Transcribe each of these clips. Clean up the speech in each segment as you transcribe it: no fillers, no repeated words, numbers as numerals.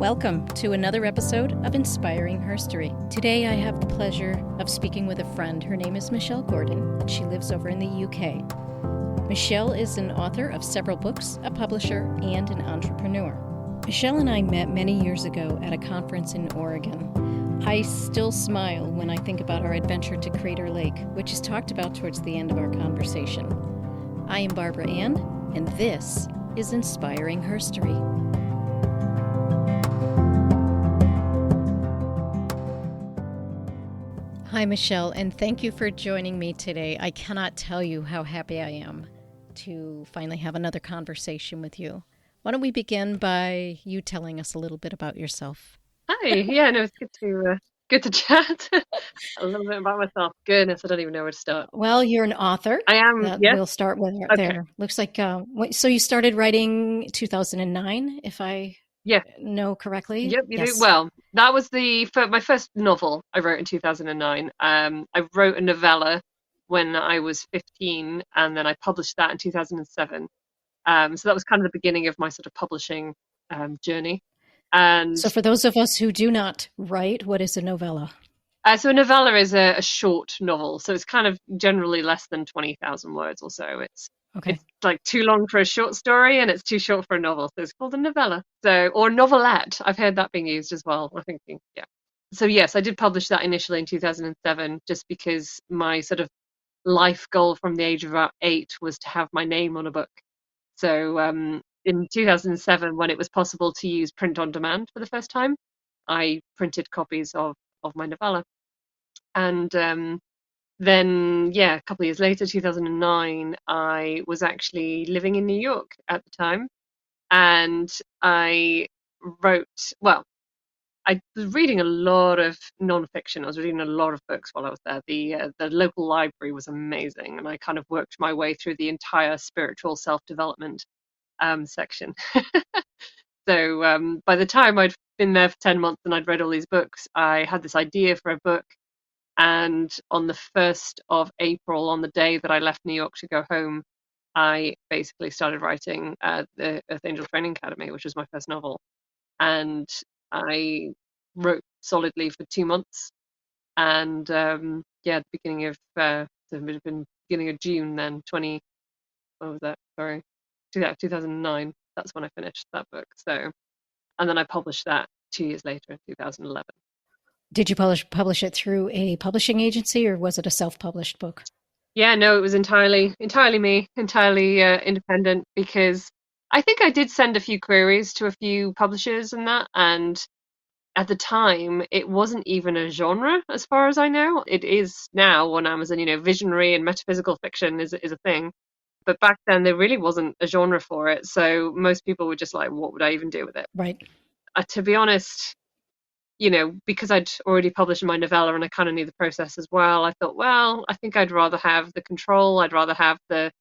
Welcome to another episode of Inspiring Herstory. Today I have the pleasure of speaking with a friend. Her name is Michelle Gordon, and she lives over in the UK. Michelle is an author of several books, a publisher, and an entrepreneur. Michelle and I met many years ago at a conference in Oregon. I still smile when I think about our adventure to Crater Lake, which is talked about towards the end of our conversation. I am Barbara Ann, and this is Inspiring Herstory. Hi, Michelle, and thank you for joining me today. I cannot tell you how happy I am to finally have another conversation with you. Why don't we begin by you telling us a little bit about yourself? Hi, yeah, no, it's good to chat a little bit about myself. Goodness, I don't even know where to start. Well, you're an author. I am, yes, We'll start with okay, there. Looks like, so you started writing 2009, if I yeah, know correctly? yep, you do. Yes. Well, that was my first novel I wrote in 2009. I wrote a novella when I was 15, and then I published that in 2007. So that was kind of the beginning of my sort of publishing journey. And So for those of us who do not write, what is a novella? so a novella is a short novel, so it's kind of generally less than 20,000 words or so. Okay. It's like too long for a short story and it's too short for a novel, so it's called a novella. So or novelette. I've heard that being used as well. I think yeah. So yes, I did publish that initially in 2007, just because my sort of life goal from the age of about 8 was to have my name on a book. So in 2007, when it was possible to use print on demand for the first time, I printed copies of my novella. And then, yeah, a couple of years later, 2009, I was actually living in New York at the time. And I wrote, well, I was reading a lot of nonfiction. I was reading a lot of books while I was there. The local library was amazing, and I kind of worked my way through the entire spiritual self-development section. So by the time I'd been there for 10 months and I'd read all these books, I had this idea for a book. And on the 1st of April, on the day that I left New York to go home, I basically started writing the Earth Angel Training Academy, which was my first novel. And I wrote solidly for 2 months. And yeah, the beginning of so it would have been beginning of June then, what was that? Sorry, 2009. That's when I finished that book. So, and then I published that 2 years later in 2011. Did you publish it through a publishing agency or was it a self-published book? Yeah, no, it was entirely me, entirely independent, because I think I did send a few queries to a few publishers and that, and at the time it wasn't even a genre as far as I know. It is now on Amazon, visionary and metaphysical fiction is a thing. But back then there really wasn't a genre for it, so most people were just like, what would I even do with it? Right. To be honest, because I'd already published my novella and I kind of knew the process as well, I thought, well, I think I'd rather have the control. I'd rather have the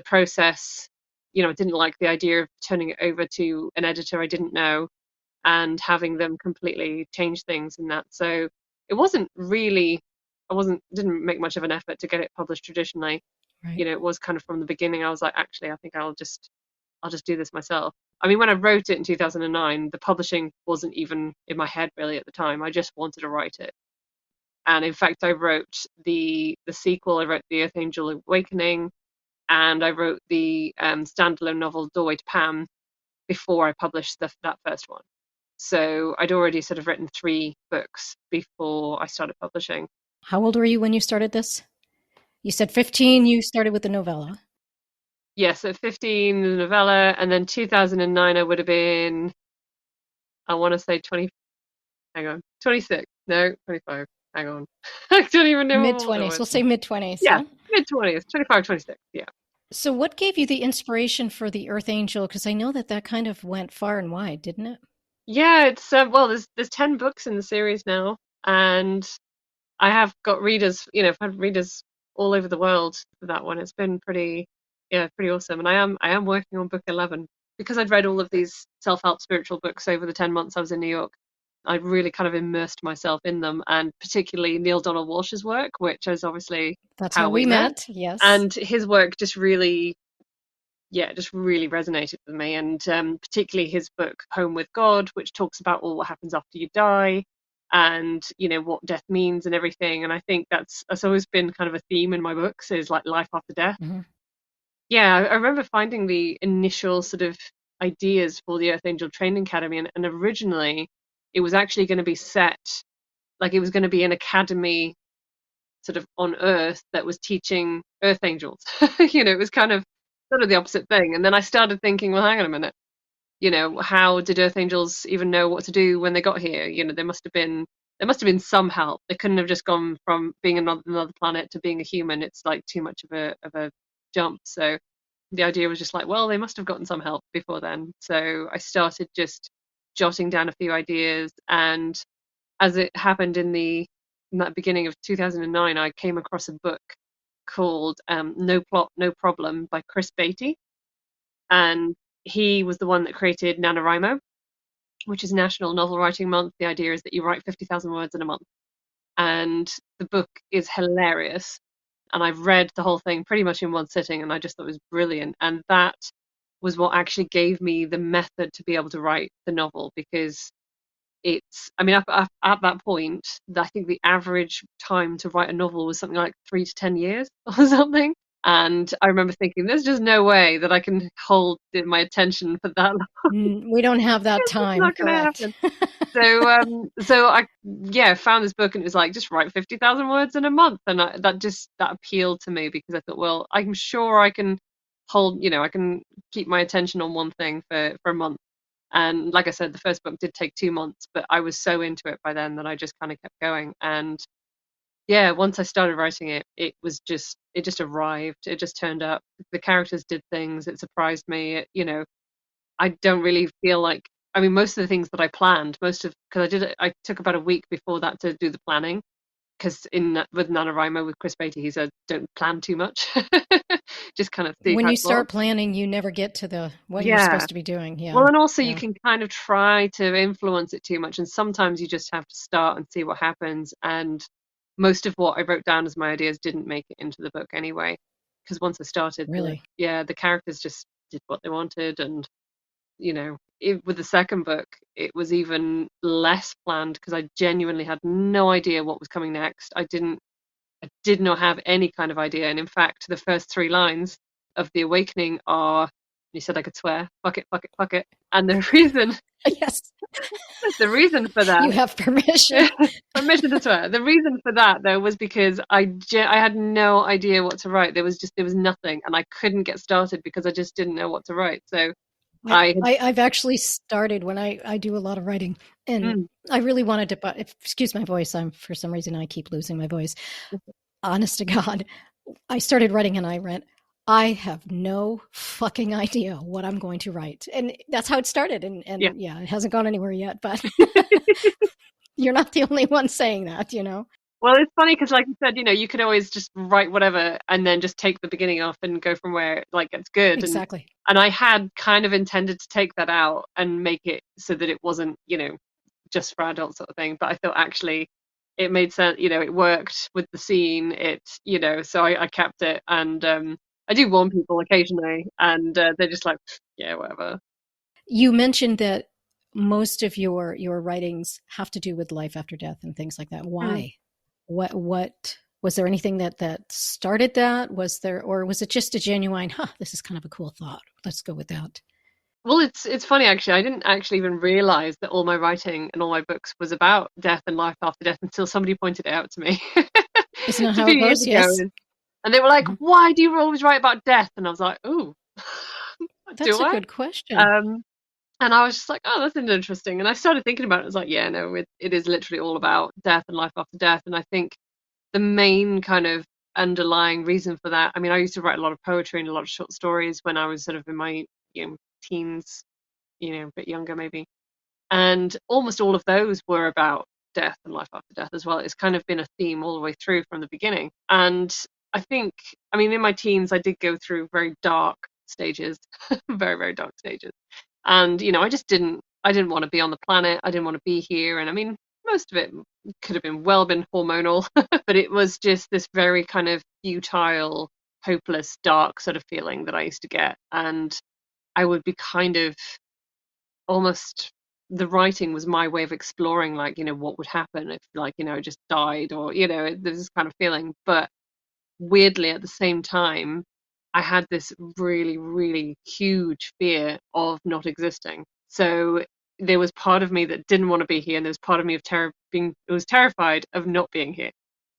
process. I didn't like the idea of turning it over to an editor I didn't know and having them completely change things in that. So it wasn't really, didn't make much of an effort to get it published traditionally. Right. It was kind of from the beginning. I was like, actually, I think I'll just do this myself. I mean, when I wrote it in 2009, the publishing wasn't even in my head really at the time. I just wanted to write it. And in fact, I wrote the sequel. I wrote The Earth Angel Awakening, and I wrote the standalone novel Doorway to Pam before I published that first one. So I'd already sort of written 3 books before I started publishing. How old were you when you started this? You said 15, you started with the novella. Yes, at 15, the novella, and then 2009, I would have been, I want to say 20, hang on, 26, no, 25, hang on. I don't even know Mid how old I 20s. was. We'll say mid 20s, Yeah, yeah? mid 20s, 25, 26, yeah. So what gave you the inspiration for the Earth Angel? Because I know that kind of went far and wide, didn't it? Yeah, it's, well, there's 10 books in the series now, and I have got readers, I've had readers all over the world for that one. It's been pretty awesome. And I am working on book 11 because I'd read all of these self-help spiritual books over the 10 months I was in New York. I really kind of immersed myself in them, and particularly Neil Donald Walsh's work, which is obviously That's how how we we met. met, yes. And his work just really yeah, it just really resonated with me. And particularly his book Home with God, which talks about all what happens after you die, and what death means and everything. And I think that's always been kind of a theme in my books, is like life after death. Hmm. Yeah, I remember finding the initial sort of ideas for the Earth Angel Training Academy, and originally it was actually going to be set, like it was going to be an academy sort of on Earth that was teaching Earth Angels. It was kind of sort of the opposite thing. And then I started thinking, well, hang on a minute, how did Earth Angels even know what to do when they got here? There must have been some help. They couldn't have just gone from being another planet to being a human. It's like too much of a jump. So the idea was just like, well, they must have gotten some help before then. So I started just jotting down a few ideas, and as it happened in that beginning of 2009, I came across a book called No Plot, No Problem by Chris Beatty, and he was the one that created NaNoWriMo, which is National Novel Writing Month. The idea is that you write 50,000 words in a month, and the book is hilarious. And I've read the whole thing pretty much in one sitting, and I just thought it was brilliant. And that was what actually gave me the method to be able to write the novel, because I mean, at that point, I think the average time to write a novel was something like 3 to 10 years or something. And I remember thinking, there's just no way that I can hold my attention for that long. We don't have that It's just time, not going to correct? happen. So I, yeah, found this book, and it was like, just write 50,000 words in a month. And that appealed to me, because I thought, well, I'm sure I can I can keep my attention on one thing for a month. And like I said, the first book did take 2 months, but I was so into it by then that I just kind of kept going. And yeah, once I started writing it, it just arrived. It just turned up. The characters did things. It surprised me. I don't really feel like, I mean, most of the things that I planned, because I took about a week before that to do the planning. Because with NaNoWriMo with Chris Beatty, he said, don't plan too much. Just kind of see When how you it was. start planning, you never get to the what you're Yeah. supposed to be doing. Well, Yeah. and also you Yeah. can kind of try to influence it too much, and sometimes you just have to start and see what happens. And most of what I wrote down as my ideas didn't make it into the book anyway, because once I started, Really. the characters just did what they wanted. And with the second book, it was even less planned, because I genuinely had no idea what was coming next. I did not have any kind of idea. And in fact, the first 3 lines of The Awakening are, you said I could swear, fuck it, fuck it, fuck it. And the reason, Yes. the reason for that, You have permission. permission to swear. The reason for that though was because I had no idea what to write. There was nothing, and I couldn't get started because I just didn't know what to write. So I had, I've actually started when I do a lot of writing, and mm, I really wanted to, but excuse my voice. For some reason, I keep losing my voice. Honest to God, I started writing and I went, I have no fucking idea what I'm going to write. And that's how it started. yeah. And yeah, it hasn't gone anywhere yet, but you're not the only one saying that. Well, it's funny because, like you said, you could always just write whatever and then just take the beginning off and go from where it like gets good. And Exactly. and I had kind of intended to take that out and make it so that it wasn't, just for adults sort of thing. But I thought actually it made sense. It worked with the scene. So I kept it. And I do warn people occasionally, and they're just like, yeah, whatever. You mentioned that most of your writings have to do with life after death and things like that. Mm. Why? What was there anything that started that? Was there, or was it just a genuine, this is kind of a cool thought. Let's go with that. Well, it's funny actually. I didn't actually even realize that all my writing and all my books was about death and life after death until somebody pointed it out to me. Isn't that It's a how few it years goes? ago, Yes. and they were like, Mhm. "Why do you always write about death?" And I was like, "Ooh, That's do a I?" good question. Um, and I was just like, "Oh, that's interesting." And I started thinking about it. I was like, "Yeah, no, it is literally all about death and life after death." And I think the main kind of underlying reason for that. I mean, I used to write a lot of poetry and a lot of short stories when I was sort of in my teens, a bit younger maybe. And almost all of those were about death and life after death as well. It's kind of been a theme all the way through from the beginning. And I think, I mean, in my teens, I did go through very dark stages, very, very dark stages. And, I didn't want to be on the planet. I didn't want to be here. And I mean, most of it could have been hormonal, but it was just this very kind of futile hopeless, dark sort of feeling that I used to get. And I would be kind of almost, the writing was my way of exploring, like, what would happen if, like, I just died, or, there's this kind of feeling. But weirdly, at the same time, I had this really, really huge fear of not existing. So there was part of me that didn't want to be here, and there was part of me of being, it was terrified of not being here.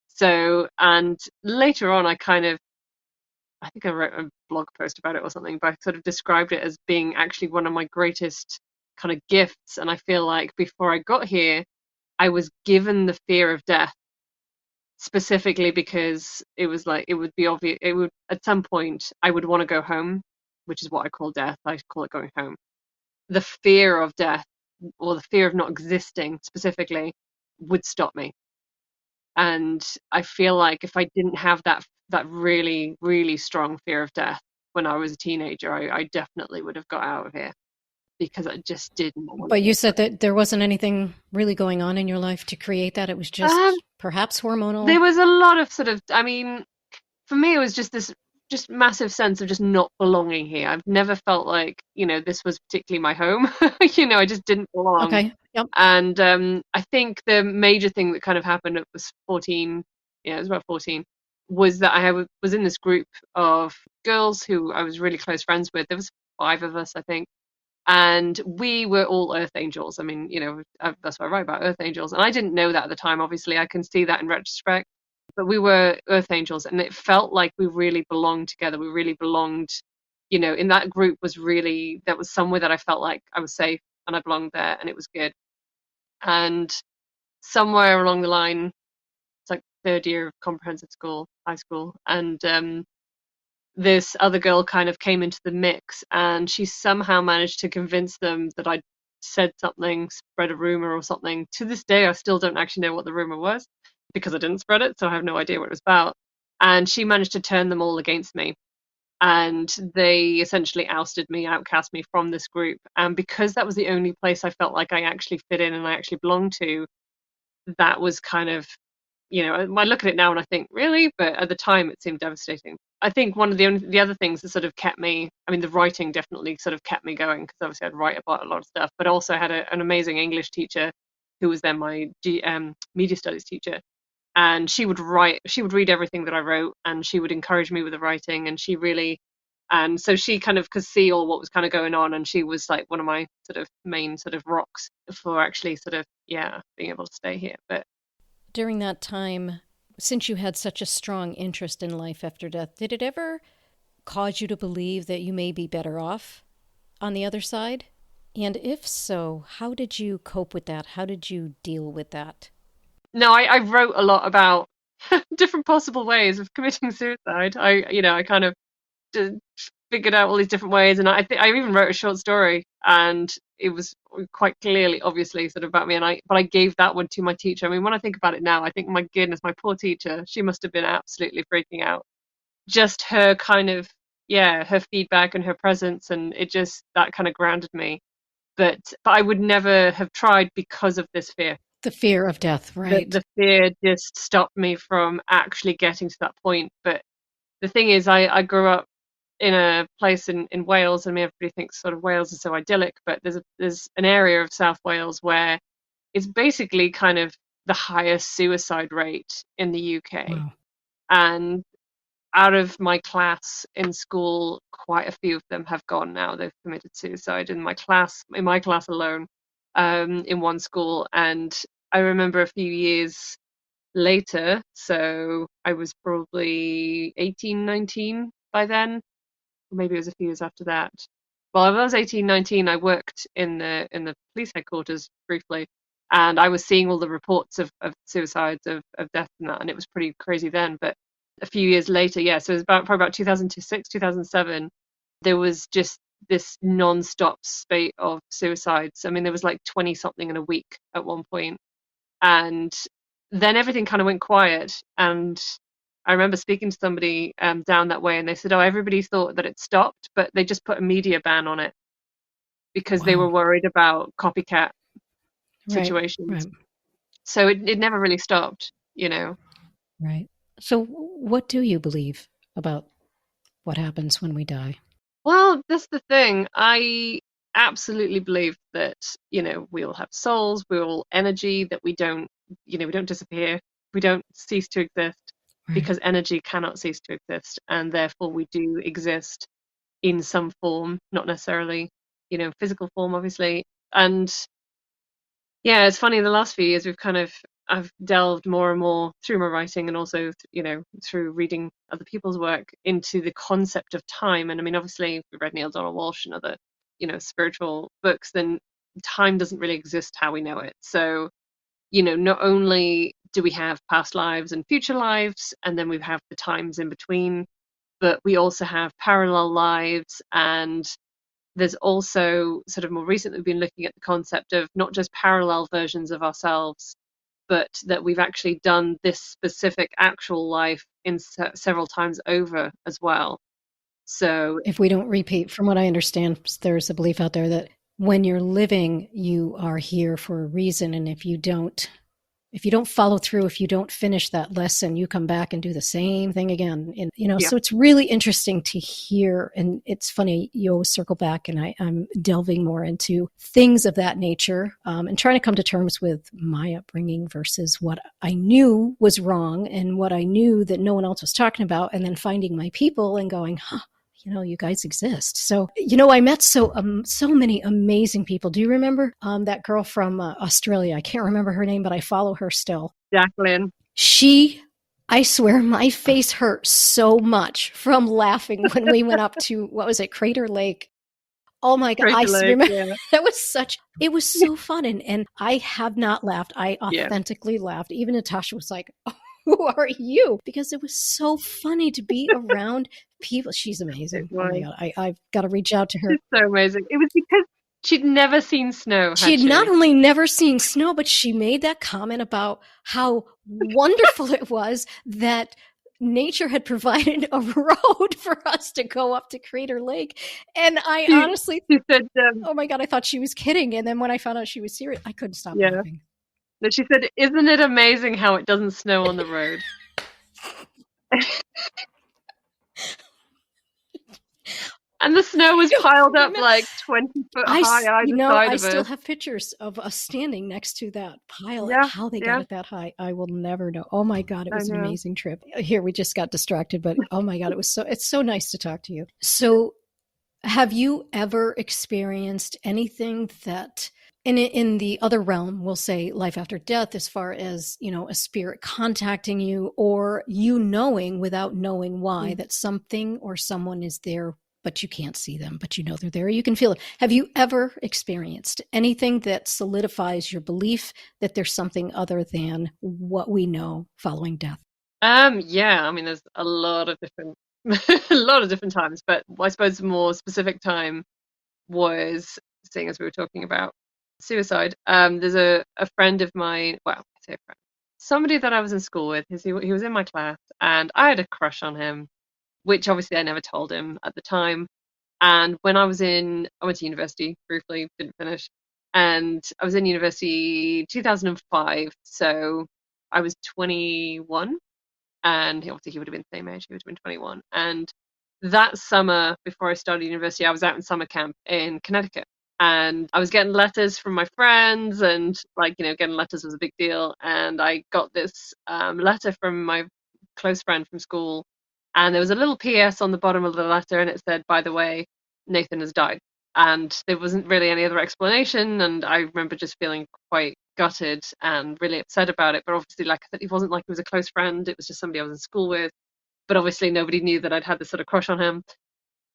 So, and later on, I think I wrote a blog post about it or something, but I sort of described it as being actually one of my greatest kind of gifts. And I feel like before I got here, I was given the fear of death specifically because it was like, it would be obvious, it would, at some point, I would want to go home, which is what I call death. I call it going home. The fear of death, or the fear of not existing specifically, would stop me. And I feel like if I didn't have that really, really strong fear of death when I was a teenager, I definitely would have got out of here, because I just did not want to But be you said that there wasn't anything really going on in your life to create that. It was there. just perhaps hormonal. There was a lot of sort of, I mean, for me, it was just this just massive sense of just not belonging here. I've never felt like, this was particularly my home. I just didn't belong. Okay. Yep. And I think the major thing that kind of happened, it was 14, yeah, it was about 14, was that was in this group of girls who I was really close friends with. There was 5 of us, I think. And we were all Earth Angels. I mean, that's what I write about, Earth Angels. And I didn't know that at the time, obviously. I can see that in retrospect. But we were Earth Angels, and it felt like we really belonged together. We really belonged, in that group. That was somewhere that I felt like I was safe and I belonged there, and it was good. And somewhere along the line, it's like 3rd year of comprehensive school, high school, and this other girl kind of came into the mix, and she somehow managed to convince them that I'd said something, spread a rumor or something. To this day, I still don't actually know what the rumor was, because I didn't spread it, so I have no idea what it was about. And she managed to turn them all against me. And they essentially ousted me, outcast me from this group. And because that was the only place I felt like I actually fit in and I actually belonged to, that was kind of, I look at it now and I think, really? But at the time, it seemed devastating. I think one of the other things that sort of kept me, I mean, the writing definitely sort of kept me going, because obviously I'd write about a lot of stuff, but also I had an amazing English teacher who was then my media studies teacher. And she would read everything that I wrote, and she would encourage me with the writing. And and so she kind of could see all what was kind of going on. And she was like one of my sort of main sort of rocks for actually sort of, yeah, being able to stay here. But During that time, since you had such a strong interest in life after death, did it ever cause you to believe that you may be better off on the other side? And if so, how did you cope with that? How did you deal with that? no, I wrote a lot about different possible ways of committing suicide. I kind of just figured out all these different ways, and I think I even wrote a short story, and it was quite clearly, obviously, sort of about me. But I gave that one to my teacher. I mean, when I think about it now, I think, my goodness, my poor teacher, she must have been absolutely freaking out. Just her kind of, yeah, her feedback and her presence, and it just, that kind of grounded me. But I would never have tried because of this fear. The fear of death, right? The fear just stopped me from actually getting to that point. But the thing is, I grew up in a place in Wales. I mean, everybody thinks sort of Wales is so idyllic, but there's an area of South Wales where it's basically kind of the highest suicide rate in the UK. Wow. And out of my class in school, quite a few of them have gone now. They've committed suicide in my class alone, in one school. And I remember a few years later, so I was probably 18, 19 by then. Maybe it was a few years after that. Well, when I was 18, 19, I worked in the police headquarters briefly, and I was seeing all the reports of suicides, of death and that, and it was pretty crazy then. But a few years later, yeah, so it was probably about 2006, 2007, there was just this non-stop spate of suicides. I mean, there was like 20 something in a week at one point. And then everything kind of went quiet. And I remember speaking to somebody down that way, and they said, "Oh, everybody thought that it stopped, but they just put a media ban on it because they were Wow. worried about copycat Right. situations." Right. So it never really stopped, you know. Right. So, what do you believe about what happens when we die? Well, that's the thing. I absolutely believe that, we all have souls, we all energy, that we don't disappear, we don't cease to exist Right. because energy cannot cease to exist, and therefore we do exist in some form, not necessarily, physical form, obviously. And yeah, it's funny, the last few years I've delved more and more through my writing and also, through reading other people's work into the concept of time. And I mean, obviously, if we've read Neil Donald Walsh and other, spiritual books, then time doesn't really exist how we know it. So, not only do we have past lives and future lives, and then we have the times in between, but we also have parallel lives. And there's also sort of more recently been looking at the concept of not just parallel versions of ourselves, but that we've actually done this specific actual life in several times over as well. So If we don't repeat, from what I understand, there's a belief out there that when you're living, you are here for a reason. And if you don't follow through, if you don't finish that lesson, you come back and do the same thing again. And, yeah, so it's really interesting to hear. And it's funny, you always circle back, and I'm delving more into things of that nature, and trying to come to terms with my upbringing versus what I knew was wrong and what I knew that no one else was talking about. And then finding my people and going, huh, you guys exist. So, I met so many amazing people. Do you remember that girl from Australia? I can't remember her name, but I follow her still. Jacqueline, I swear, my face hurt so much from laughing when we went up to, what was it, Crater Lake. Oh my God. I Crater Lake, remember yeah, it was so fun. And I have not laughed. I yeah, authentically laughed. Even Natasha was like, oh, who are you? Because it was so funny to be around people. She's it amazing. Oh my was. God. I've got to reach out to her. It's so amazing. It was because she'd never seen snow, She had had not she? only never seen snow, but she made that comment about how wonderful it was that nature had provided a road for us to go up to Crater Lake. And I She, honestly, she said, oh my God, I thought she was kidding. And then when I found out she was serious, I couldn't stop yeah. laughing. No, she said, "Isn't it amazing how it doesn't snow on the road?" And the snow was piled up Remember, like 20 foot high either side I of still us. have pictures of us standing next to that pile, and Yeah, how they got yeah, it that high, I will never know. Oh my God, it I was an know. amazing trip. Here, we just got distracted, but oh my God, it's so nice to talk to you. So, have you ever experienced anything that, in the other realm, we'll say life after death, as far as, a spirit contacting you, or you knowing without knowing why Mm. that something or someone is there, but you can't see them, but you know they're there, you can feel it? Have you ever experienced anything that solidifies your belief that there's something other than what we know following death? Yeah, I mean, there's a lot of different, a lot of different times, but I suppose the more specific time was, seeing as we were talking about suicide. There's a friend of mine, well, I say a friend, somebody that I was in school with. He was in my class, and I had a crush on him, which obviously I never told him at the time. And when I went to university briefly, didn't finish, and I was in university 2005, so I was 21, and obviously he would have been the same age. He would have been 21, and that summer before I started university, I was out in summer camp in Connecticut, and I was getting letters from my friends, and like, getting letters was a big deal. And I got this letter from my close friend from school, and there was a little PS on the bottom of the letter, and it said, "By the way, Nathan has died." And there wasn't really any other explanation, and I remember just feeling quite gutted and really upset about it. But obviously, like I said, it wasn't like he was a close friend, it was just somebody I was in school with. But obviously nobody knew that I'd had this sort of crush on him.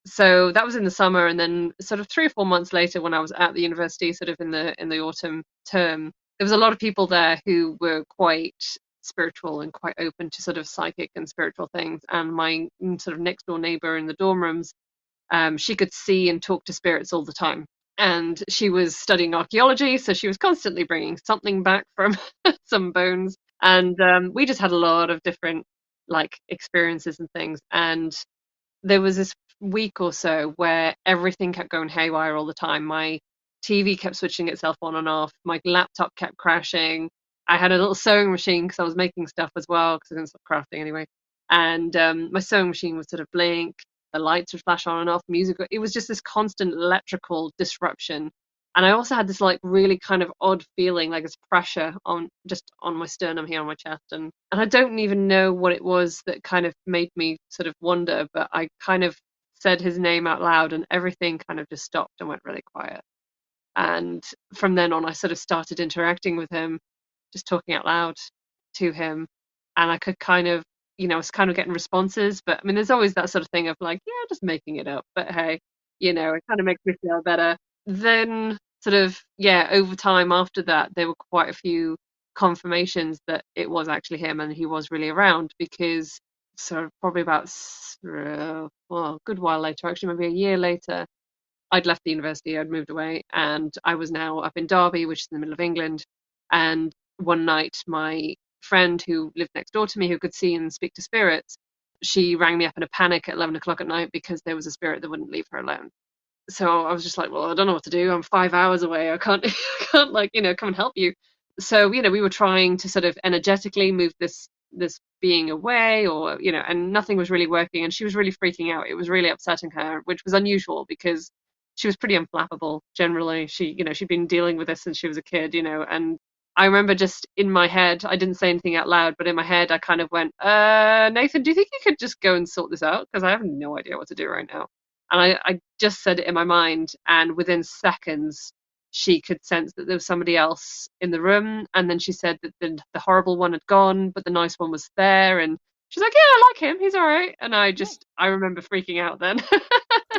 So that was in the summer, and then sort of 3 or 4 months later, when I was at the university, sort of in the autumn term, there was a lot of people there who were quite spiritual and quite open to sort of psychic and spiritual things. And my sort of next door neighbor in the dorm rooms, she could see and talk to spirits all the time. And she was studying archaeology, so she was constantly bringing something back from some bones. And we just had a lot of different like experiences and things. And there was this week or so where everything kept going haywire all the time. My TV kept switching itself on and off. My laptop kept crashing. I had a little sewing machine because I was making stuff as well because I didn't stop crafting anyway. And my sewing machine would sort of blink. the lights would flash on and off, music. It was just this constant electrical disruption. And I also had this like really kind of odd feeling, like this pressure on just on my sternum here on my chest. And I don't even know what it was that kind of made me sort of wonder, but I kind of said his name out loud and everything kind of just stopped and went really quiet. And from then on, I sort of started interacting with him, just talking out loud to him. And I could kind of, I was kind of getting responses. But I mean, there's always that sort of thing of like, yeah, just making it up. But hey, it kind of makes me feel better. Then, sort of, yeah, over time after that, there were quite a few confirmations that it was actually him and he was really around because sort of probably about, well, a good while later, actually, maybe a year later, I'd left the university, I'd moved away, and I was now up in Derby, which is in the middle of England. And one night, my friend who lived next door to me, who could see and speak to spirits, she rang me up in a panic at 11 o'clock at night because there was a spirit that wouldn't leave her alone. So I was just like, well, I don't know what to do. I'm 5 hours away. I can't, I can't like, come and help you. So, we were trying to sort of energetically move this being away or, and nothing was really working. And she was really freaking out. It was really upsetting her, which was unusual because she was pretty unflappable generally. She'd been dealing with this since she was a kid, and I remember just in my head, I didn't say anything out loud, but in my head, I kind of went, Nathan, do you think you could just go and sort this out? Because I have no idea what to do right now. And I just said it in my mind, and within seconds, she could sense that there was somebody else in the room. And then she said that the horrible one had gone, but the nice one was there. And she's like, yeah, I like him. He's all right. And I remember freaking out then.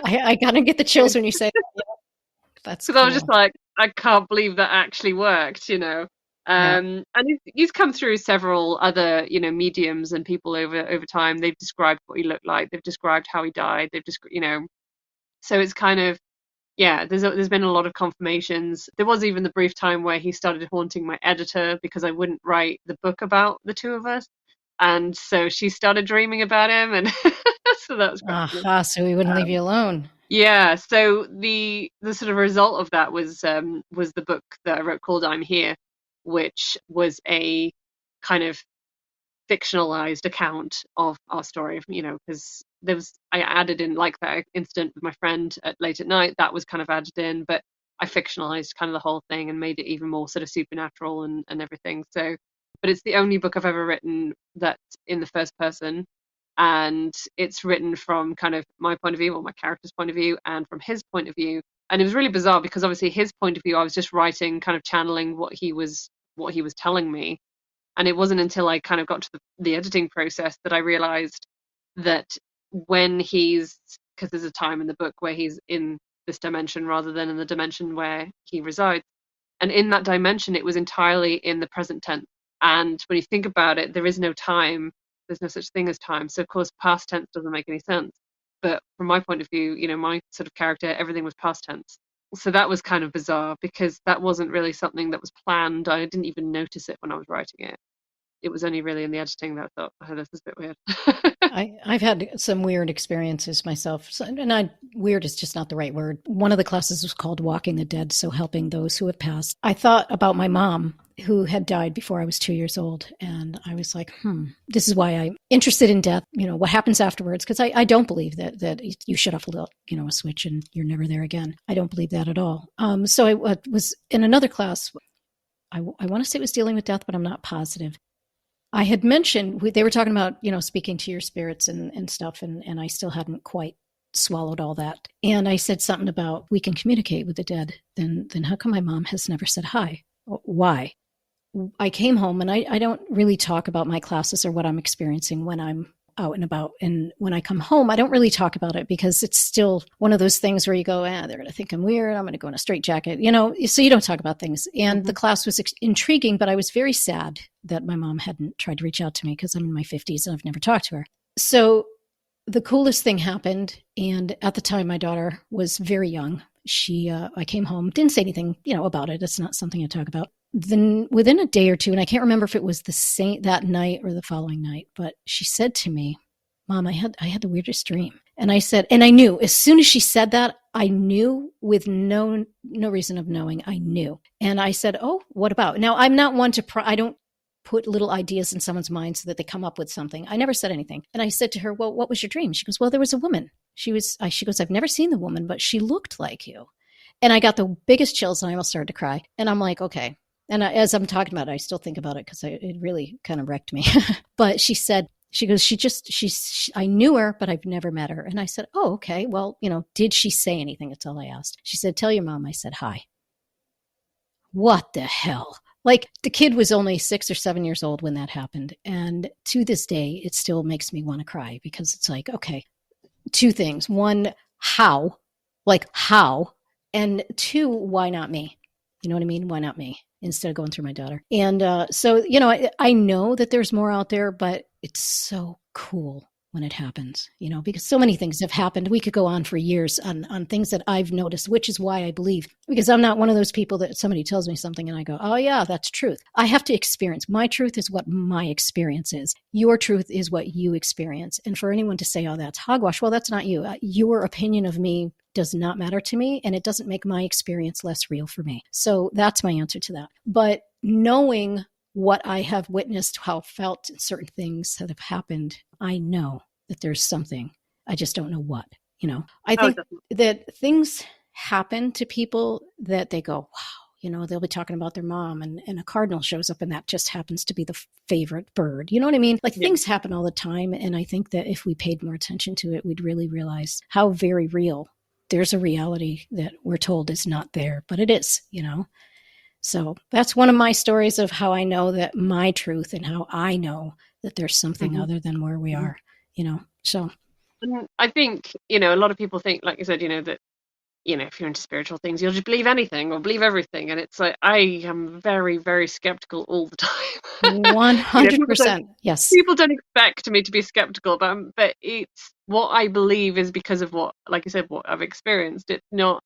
I kind of get the chills when you say that. Yeah. That's Because cool. I was just like, I can't believe that actually worked. And he's come through several other, mediums and people over time. They've described what he looked like. They've described how he died. They've just, so it's kind of, yeah, there's been a lot of confirmations. There was even the brief time where he started haunting my editor because I wouldn't write the book about the two of us. And so she started dreaming about him, and so that was quite funny. So he wouldn't leave you alone. Yeah, so the sort of result of that was the book that I wrote called I'm Here, which was a kind of fictionalized account of our story, because I added in like that incident with my friend late at night, that was kind of added in, but I fictionalized kind of the whole thing and made it even more sort of supernatural and everything. So, but it's the only book I've ever written that's in the first person, and it's written from kind of my point of view or my character's point of view and from his point of view. And it was really bizarre because obviously his point of view, I was just writing, kind of channeling what he was telling me. And it wasn't until I kind of got to the editing process that I realized that when because there's a time in the book where he's in this dimension rather than in the dimension where he resides. And in that dimension, it was entirely in the present tense. And when you think about it, there is no time. There's no such thing as time. So, of course, past tense doesn't make any sense. But from my point of view, my sort of character, everything was past tense. So that was kind of bizarre because that wasn't really something that was planned. I didn't even notice it when I was writing it. It was only really in the editing that I thought, oh, this is a bit weird. I've had some weird experiences myself. Weird is just not the right word. One of the classes was called Walking the Dead, so helping those who have passed. I thought about my mom who had died before I was 2 years old. And I was like, this is why I'm interested in death. What happens afterwards? Because I don't believe that you shut off a switch and you're never there again. I don't believe that at all. So I was in another class. I want to say it was dealing with death, but I'm not positive. I had mentioned, they were talking about, speaking to your spirits and stuff, and I still hadn't quite swallowed all that. And I said something about, we can communicate with the dead. Then how come my mom has never said hi? Why? I came home, and I don't really talk about my classes or what I'm experiencing when I'm out and about. And when I come home, I don't really talk about it because it's still one of those things where you go, they're going to think I'm weird. I'm going to go in a straitjacket, so you don't talk about things. And the class was intriguing, but I was very sad that my mom hadn't tried to reach out to me because I'm in my 50s and I've never talked to her. So the coolest thing happened. And at the time, my daughter was very young. I came home, didn't say anything, about it. It's not something I talk about. Then within a day or two, and I can't remember if it was that night or the following night, but she said to me, Mom, I had the weirdest dream. And I said, and I knew as soon as she said that, I knew with no reason of knowing, I knew. And I said, oh, what about? Now, I'm not one to, I don't put little ideas in someone's mind so that they come up with something. I never said anything. And I said to her, well, what was your dream? She goes, well, there was a woman. She goes, I've never seen the woman, but she looked like you. And I got the biggest chills and I almost started to cry. And I'm like, okay. And as I'm talking about it, I still think about it because it really kind of wrecked me. But she said, she goes, I knew her, but I've never met her. And I said, oh, okay. Well, did she say anything? That's all I asked. She said, tell your mom I said hi. What the hell? Like, the kid was only 6 or 7 years old when that happened. And to this day, it still makes me want to cry because it's like, okay, two things. One, how? Like, how? And two, why not me? You know what I mean? Why not me? Instead of going through my daughter. And so, I know that there's more out there, but it's so cool when it happens, because so many things have happened. We could go on for years on things that I've noticed, which is why I believe, because I'm not one of those people that somebody tells me something and I go, oh yeah, that's truth. I have to experience. My truth is what my experience is. Your truth is what you experience. And for anyone to say, oh, that's hogwash, well, that's not you. Your opinion of me does not matter to me, and it doesn't make my experience less real for me. So that's my answer to that. But knowing what I have witnessed, how felt certain things that have happened, I know that there's something. I just don't know what, I think that things happen to people that they go, wow, they'll be talking about their mom and a cardinal shows up and that just happens to be the favorite bird. You know what I mean? Like, things happen all the time. And I think that if we paid more attention to it, we'd really realize how very real. There's a reality that we're told is not there, but it is, So that's one of my stories of how I know that my truth and how I know that there's something other than where we are, so. And I think, a lot of people think, like you said, that, if you're into spiritual things, you'll just believe anything or believe everything. And it's like, I am very, very skeptical all the time. 100%. Yes. People don't expect me to be skeptical, but it's what I believe is because of what, like I said, what I've experienced. It's not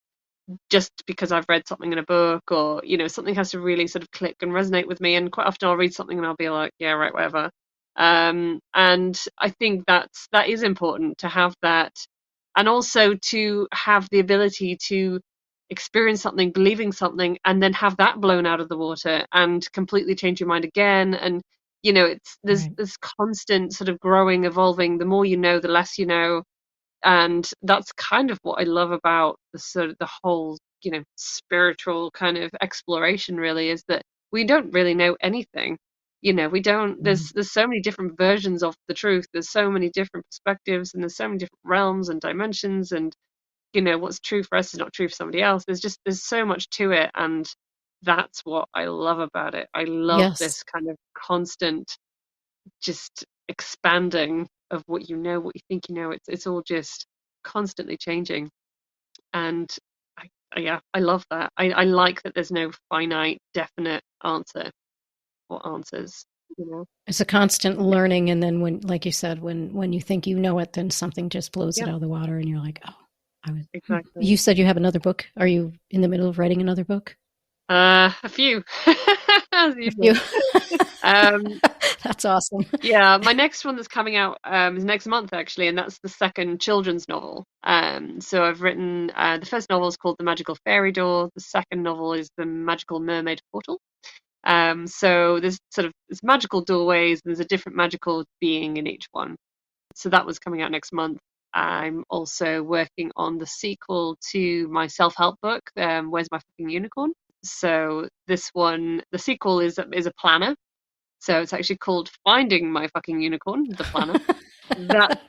just because I've read something in a book or, something has to really sort of click and resonate with me. And quite often I'll read something and I'll be like, yeah, right, whatever. And I think that is important to have that, and also to have the ability to experience something, believing something, and then have that blown out of the water and completely change your mind again. And it's there's Right. this constant sort of growing, evolving. The more you know, the less you know. And that's kind of what I love about the sort of the whole, spiritual kind of exploration, really, is that we don't really know anything. We don't, there's so many different versions of the truth. There's so many different perspectives and there's so many different realms and dimensions, and what's true for us is not true for somebody else. There's so much to it, and that's what I love about it. I love Yes. this kind of constant just expanding of what what you think it's all just constantly changing. And yeah, I love that. I like that there's no finite definite answer or answers, It's a constant learning. And then when, like you said, when you think you know it, then something just blows it Yeah, out of the water and you're like, oh, exactly. you said you have another book. Are you in the middle of writing another book? A few as A few. usual. um That's awesome. Yeah, my next one that's coming out is next month, actually, and that's the second children's novel. So I've written, the first novel is called The Magical Fairy Door. The second novel is The Magical Mermaid Portal. So there's magical doorways, and there's a different magical being in each one. So that was coming out next month. I'm also working on the sequel to my self-help book, Where's My Fucking Unicorn? So this one, the sequel is a planner. So it's actually called Finding My Fucking Unicorn, the planner. That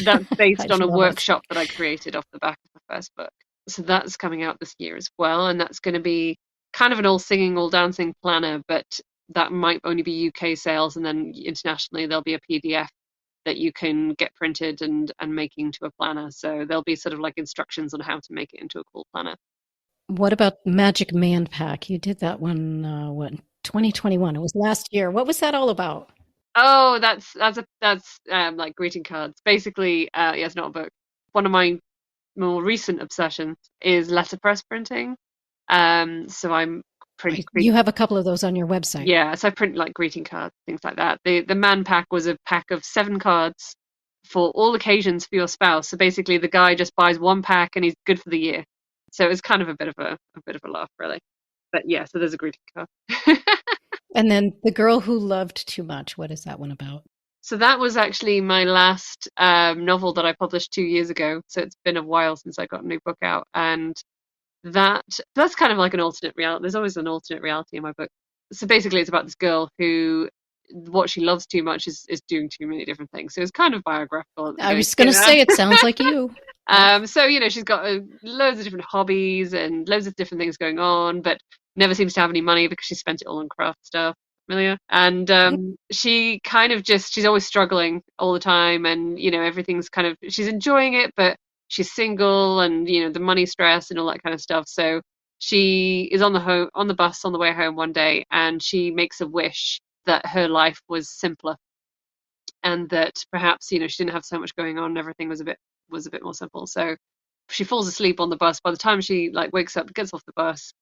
that's I based on a love it. workshop that I created off the back of the first book. So that's coming out this year as well, and that's going to be kind of an all singing, all dancing planner, but that might only be UK sales, and then internationally there'll be a PDF that you can get printed and make into a planner. So there'll be sort of like instructions on how to make it into a cool planner. What about Magic Man Pack? You did that one, 2021? It was last year. What was that all about? Oh, that's like greeting cards. Basically, yeah, it's not a book. One of my more recent obsessions is letterpress printing. So I'm print, You have a couple of those on your website. yeah, so I print like greeting cards, things like that. The man pack was a pack of 7 cards for all occasions for your spouse. So basically, the guy just buys one pack and he's good for the year. So it's kind of a bit of a laugh, really. But yeah, so there's a greeting card. And then The Girl Who Loved Too Much. What is that one about? So that was actually my last novel that I published 2 years ago. So it's been a while since I got a new book out, and that's kind of like an alternate reality. There's always an alternate reality in my book. So basically, it's about this girl who what she loves too much is doing too many different things. So it's kind of biographical at the I beginning. was going to say, it sounds like you. Yep. So she's got loads of different hobbies and loads of different things going on, but never seems to have any money because she spent it all on craft stuff. Familiar? And she kind of she's always struggling all the time, and everything's kind of she's enjoying it, but she's single, and the money stress and all that kind of stuff. So she is on the bus on the way home one day, and she makes a wish that her life was simpler, and that perhaps she didn't have so much going on, and everything was a bit more simple. So she falls asleep on the bus. By the time she wakes up, gets off the bus,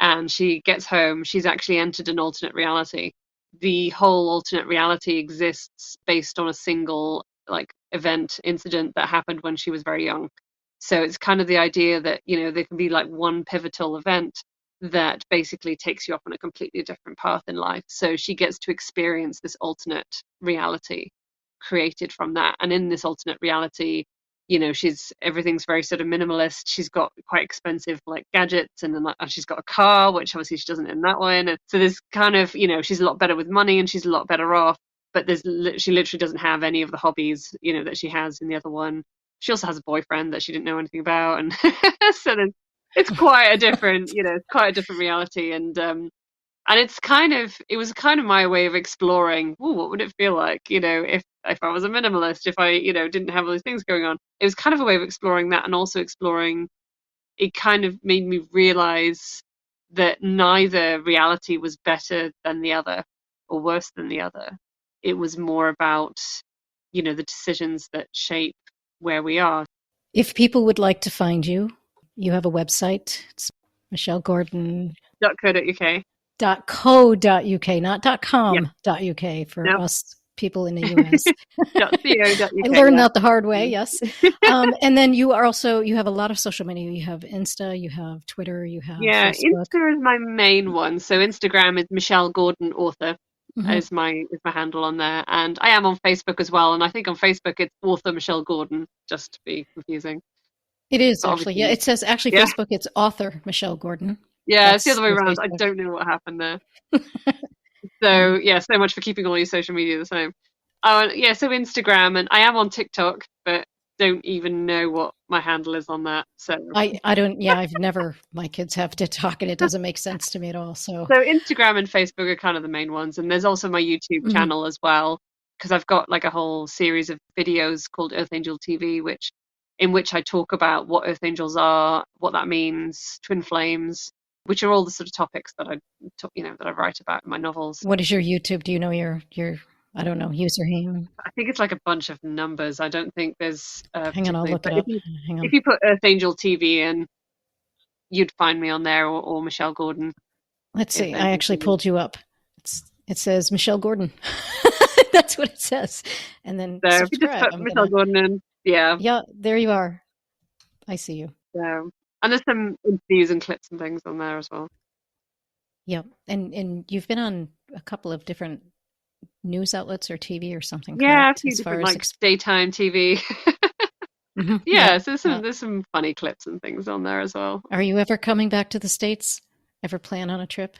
and she gets home, she's actually entered an alternate reality. The whole alternate reality exists based on a single incident that happened when she was very young. So it's kind of the idea that there can be like one pivotal event that basically takes you off on a completely different path in life. So she gets to experience this alternate reality created from that. And in this alternate reality, everything's very sort of minimalist. She's got quite expensive gadgets, and then she's got a car, which obviously she doesn't in that one. And so there's kind of she's a lot better with money, and she's a lot better off. But she literally doesn't have any of the hobbies that she has in the other one. She also has a boyfriend that she didn't know anything about, and so then it's quite a different reality. And it was kind of my way of exploring, what would it feel like, if I was a minimalist, if I, didn't have all these things going on. It was kind of a way of exploring that, and also exploring, it kind of made me realize that neither reality was better than the other or worse than the other. It was more about, the decisions that shape where we are. If people would like to find you, you have a website. It's michelle.co.uk. .co.uk, not .com.uk for No. us people in the US. .co.uk. I learned that the hard way, yes. And then you have a lot of social media. You have Insta, you have Twitter, you have Facebook. Insta is my main one. So Instagram is Michelle Gordon Author. Is my handle on there, and I am on Facebook as well. And I think on Facebook it's author Michelle Gordon, just to be confusing. It is actually, yeah. It says actually Facebook. It's author Michelle Gordon. Yeah, it's the other way around. I don't know what happened there. So so much for keeping all your social media the same. So Instagram, and I am on TikTok, but don't even know what my handle is on that. So I don't. Yeah, I've never. My kids have TikTok, and it doesn't make sense to me at all. So Instagram and Facebook are kind of the main ones, and there's also my YouTube channel as well, because I've got like a whole series of videos called Earth Angel TV, in which I talk about what Earth Angels are, what that means, twin flames, which are all the sort of topics that I write about in my novels. What is your YouTube? Do you know your I don't know, username? I think it's like a bunch of numbers. I don't think there's hang on, I'll look it up. If you put Earth Angel TV in, you'd find me on there, or Michelle Gordon. Let's see. I actually pulled you up. It says Michelle Gordon. That's what it says. And then so if you just put Michelle Gordon in, yeah, there you are. I see you. So, and there's some interviews and clips and things on there as well. Yeah, and you've been on a couple of different news outlets or TV or something. Yeah, correct? a few different daytime TV. So there's some funny clips and things on there as well. Are you ever coming back to the States? Ever plan on a trip?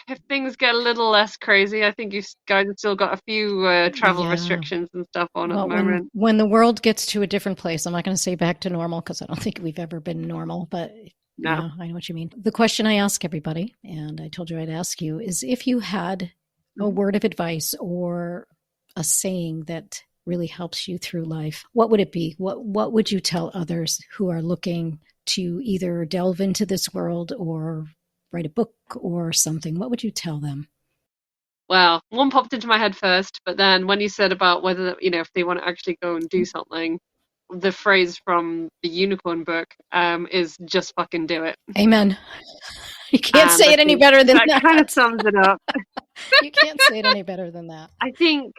If things get a little less crazy, I think you guys have still got a few travel restrictions and stuff on at the moment. When the world gets to a different place, I'm not going to say back to normal, because I don't think we've ever been normal, but no. I know what you mean. The question I ask everybody, and I told you I'd ask you, is if you had a word of advice or a saying that really helps you through life, what would it be? What would you tell others who are looking to either delve into this world or write a book or something? What would you tell them? Well, one popped into my head first, but then when you said about whether, if they want to actually go and do something, the phrase from the Unicorn book is just fucking do it. Amen. You can't say it any better than that. That kind of sums it up. You can't say it any better than that. I think,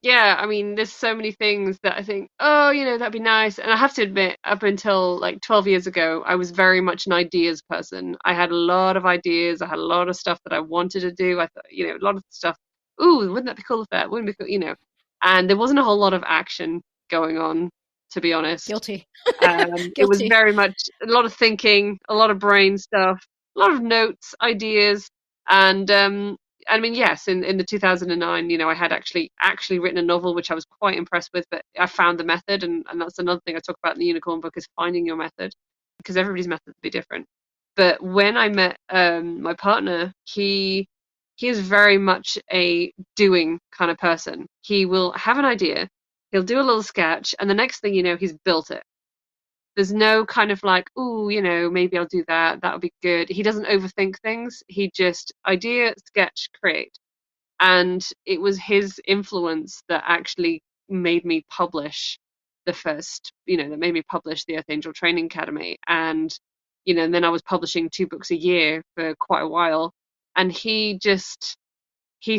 there's so many things that I think, that'd be nice. And I have to admit, up until 12 years ago, I was very much an ideas person. I had a lot of ideas. I had a lot of stuff that I wanted to do. I thought, a lot of stuff ooh, wouldn't that be cool if that, wouldn't it be cool, and there wasn't a whole lot of action going on, to be honest. Guilty. It was Guilty. very much a lot of thinking, a lot of brain stuff, a lot of notes, ideas, and I mean, yes, in the 2009, I had actually written a novel, which I was quite impressed with, but I found the method, and that's another thing I talk about in the Unicorn book is finding your method, because everybody's method will be different. But when I met my partner, he is very much a doing kind of person. He will have an idea, he'll do a little sketch, and the next thing you know, he's built it. There's no kind of like, oh, maybe I'll do that. That'll be good. He doesn't overthink things. He just idea, sketch, create. And it was his influence that actually made me publish the first, that made me publish the Earth Angel Training Academy. And then I was publishing 2 books a year for quite a while. And he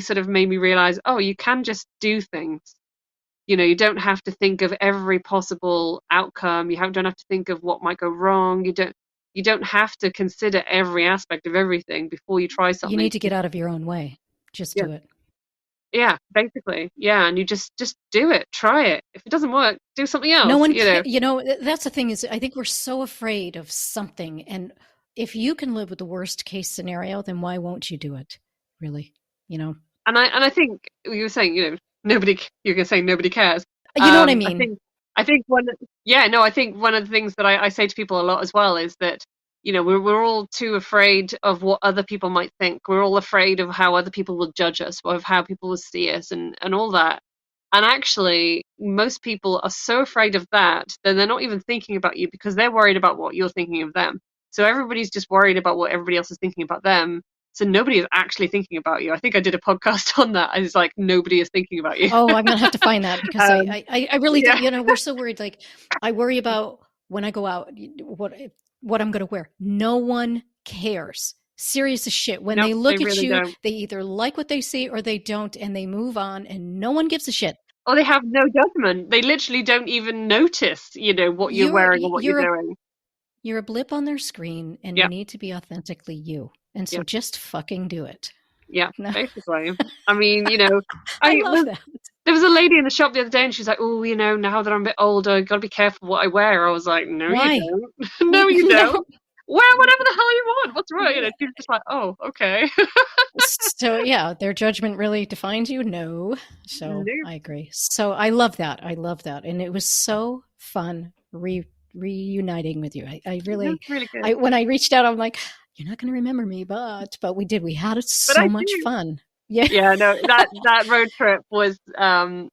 sort of made me realize, oh, you can just do things. You don't have to think of every possible outcome. Don't have to think of what might go wrong. You don't have to consider every aspect of everything before you try You something. need to get out of your own way. Just Yeah, do it. yeah, basically, yeah, and you just do it, try it. If it doesn't work, do something No else. one can, that's the thing is I think we're so afraid of something. And if you can live with the worst case scenario, then why won't you do it? Really? You know? And I think you were saying, nobody. You're gonna say nobody cares. You know what I I mean? think I think one. Yeah, no, I think one of the things that I say to people a lot as well is that we're all too afraid of what other people might think. We're all afraid of how other people will judge us, or of how people will see us, and all that. And actually, most people are so afraid of that that they're not even thinking about you because they're worried about what you're thinking of them. So everybody's just worried about what everybody else is thinking about them. So nobody is actually thinking about you. I think I did a podcast on that. It's like nobody is thinking about you. Oh, I'm gonna have to find that because um, I really do. yeah. We're so worried. Like, I worry about when I go out, what I'm gonna wear. No one cares. Serious as shit. When No, they they look at really you, don't. they either like what they see or they don't, and they move on, and no one gives a shit. Or they have no judgment. They literally don't even notice, what you're You're wearing or what you're you're a doing. you're a blip on their screen, and you Yeah, need to be authentically you. And so yeah, just fucking do it. yeah. No, Basically, I mean, I I love that. there was a lady in the shop the other day, and she's like, "Oh, now that I'm a bit older, I got to be careful what I wear." I was like, "No, you Why? don't. No, you don't. No. Wear whatever the hell you want. What's wrong?" She was just like, "Oh, okay." So yeah, their judgment really defines you. No, so Nope. I agree. So I love that. I love that, and it was so fun reuniting with you. I really, That's really good. when I reached out, I'm like, you're not going to remember me, but we did. We had But I so much do. fun. Yeah. Yeah, no, that road trip was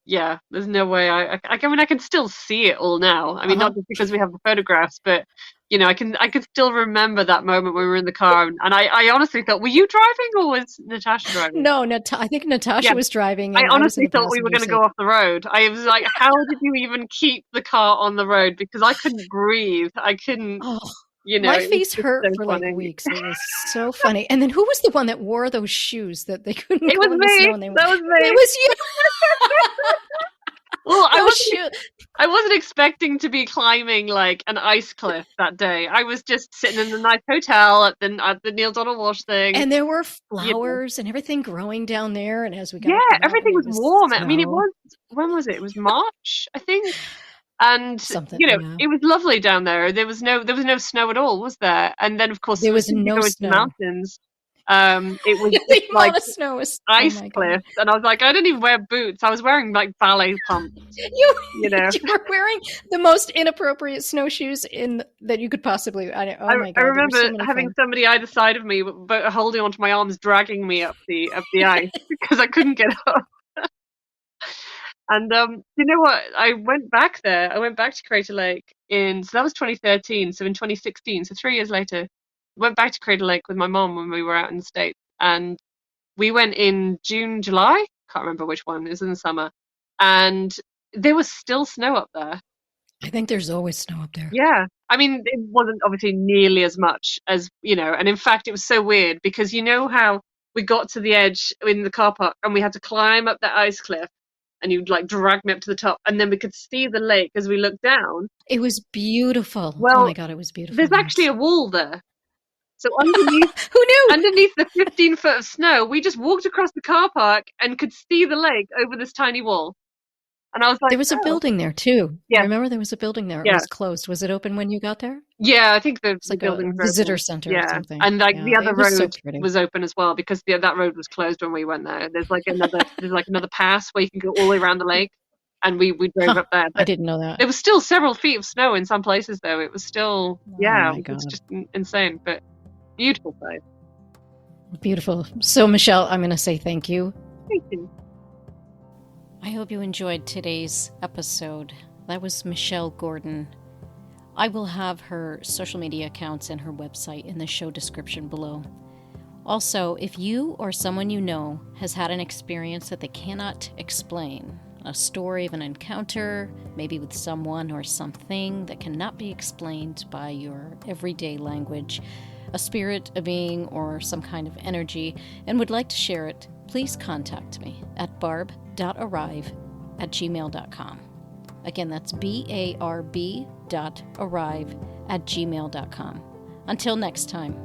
yeah, there's no way I mean I can still see it all now. I Uh mean huh. not just because we have the photographs, but I can still remember that moment when we were in the car, and I honestly thought, were you driving or was Natasha driving? No, I think Natasha Yeah, was driving, I and I was in honestly the thought we were passenger going to go seat. off the road. I was like, how did you even keep the car on the road? Because I couldn't breathe. I couldn't, Oh, my it was face just so hurt for like funny. weeks. It was so funny. And then who was the one that wore those shoes that they couldn't It was go in the me. snow and they went? That was It me. was you. Well, Those shoes. I wasn't expecting to be climbing like an ice cliff that day. I was just sitting in a nice hotel at the Neil Donald Walsh thing. And there were You know. flowers and everything growing down there. And as we got Yeah, up the mountain, everything it was was warm. I mean, it snow. was, when was it? It was March, I think. And Something, yeah. it was lovely down there. There was no snow at all, was there? And then of course There as was soon as you no go into the snow. mountains, it was just The like amount of snow was, oh ice my God. cliffs. And I was like, I didn't even wear boots. I was wearing like ballet pumps, You, you know. you were wearing the most inappropriate snowshoes that you could possibly. Oh my I God, they were so remember many having fun. somebody either side of me, but holding onto my arms, dragging me up the ice because I couldn't get up. And you know what? I went back there. I went back to Crater Lake so that was 2013. So in 2016, so 3 years later, went back to Crater Lake with my mom when we were out in the States, and we went in June, July. Can't remember which one. It was in the summer, and there was still snow up there. I think there's always snow up there. Yeah. I mean, it wasn't obviously nearly as much as, and in fact, it was so weird because you know how we got to the edge in the car park and we had to climb up that ice cliff and you'd like drag me up to the top and then we could see the lake as we looked down. It was beautiful. Oh my Well, God, it was beautiful. there's actually Yes. a wall there. So underneath Who knew? underneath the 15-foot of snow, we just walked across the car park and could see the lake over this tiny wall. And I was like, There was a oh, building there too. I yeah, remember there was a building there. It yeah. was closed. Was it open when you got there? Yeah, I think It's the like a buildings were visitor open. center or Yeah, something. and like the Yeah, other it was so road pretty. was open as well because that road was closed when we went there. There's like another pass where you can go all the way around the lake, and we drove Huh, up there. I But didn't know that. there was still several feet of snow in some places, though. It was still, Oh yeah, my it's God. just insane, but beautiful place. Beautiful. So, Michelle, I'm going to say thank you. Thank you. I hope you enjoyed today's episode. That was Michelle Gordon. I will have her social media accounts and her website in the show description below. Also, if you or someone you know has had an experience that they cannot explain, a story of an encounter, maybe with someone or something that cannot be explained by your everyday language, a spirit, a being, or some kind of energy, and would like to share it, please contact me at barb.arrive@gmail.com. Again, that's barb.arrive@gmail.com. Until next time.